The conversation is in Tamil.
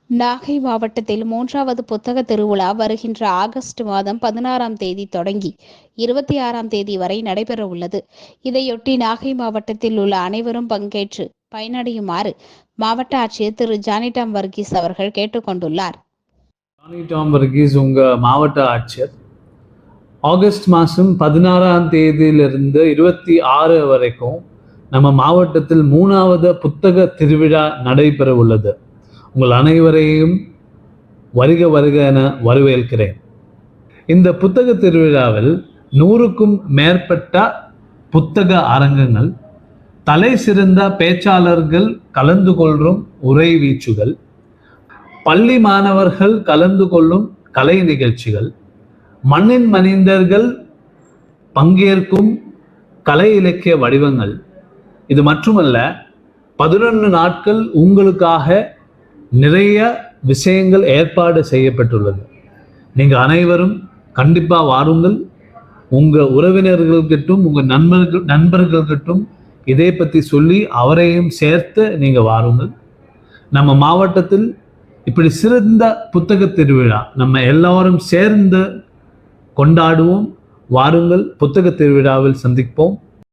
நாகை மாவட்டத்தில் 3வது புத்தக திருவிழா வருகின்ற ஆகஸ்ட் மாதம் 16ஆம் தேதி தொடங்கி 26ஆம் தேதி வரை நடைபெற உள்ளது. இதையொட்டி நாகை மாவட்டத்தில் உள்ள அனைவரும் பங்கேற்று பயனடையுமாறு மாவட்ட ஆட்சியர் திரு ஜானி டாம் வர்கீஸ் அவர்கள் கேட்டுக்கொண்டுள்ளார். ஜானி டாம் வர்கீஸ், உங்க மாவட்ட ஆட்சியர். ஆகஸ்ட் மாதம் 16ஆம் தேதியிலிருந்து 26 வரைக்கும் நம்ம மாவட்டத்தில் 3வது புத்தக திருவிழா நடைபெற உள்ளது. உங்கள் அனைவரையும் வருக வருக என வரவேற்கிறேன். இந்த புத்தக திருவிழாவில் 100க்கும் மேற்பட்ட புத்தக அரங்கங்கள், தலை சிறந்த பேச்சாளர்கள் கலந்து கொள்ளும் உரை வீச்சுகள், பள்ளி மாணவர்கள் கலந்து கொள்ளும் கலை நிகழ்ச்சிகள், மண்ணின் மனிதர்கள் பங்கேற்கும் கலை இலக்கிய வடிவங்கள், இது மட்டுமல்ல 11 நாட்கள் உங்களுக்காக நிறைய விஷயங்கள் ஏற்பாடு செய்யப்பட்டுள்ளது. நீங்கள் அனைவரும் கண்டிப்பாக வாருங்கள். உங்கள் உறவினர்கள்கிட்டும் உங்கள் நண்பர்கள்கிட்டும் இதை பற்றி சொல்லி அவரையும் சேர்த்து நீங்கள் வாருங்கள். நம்ம மாவட்டத்தில் இப்படி சிறந்த புத்தக திருவிழா நம்ம எல்லாரும் சேர்ந்து கொண்டாடுவோம். வாருங்கள், புத்தக திருவிழாவில் சந்திப்போம்.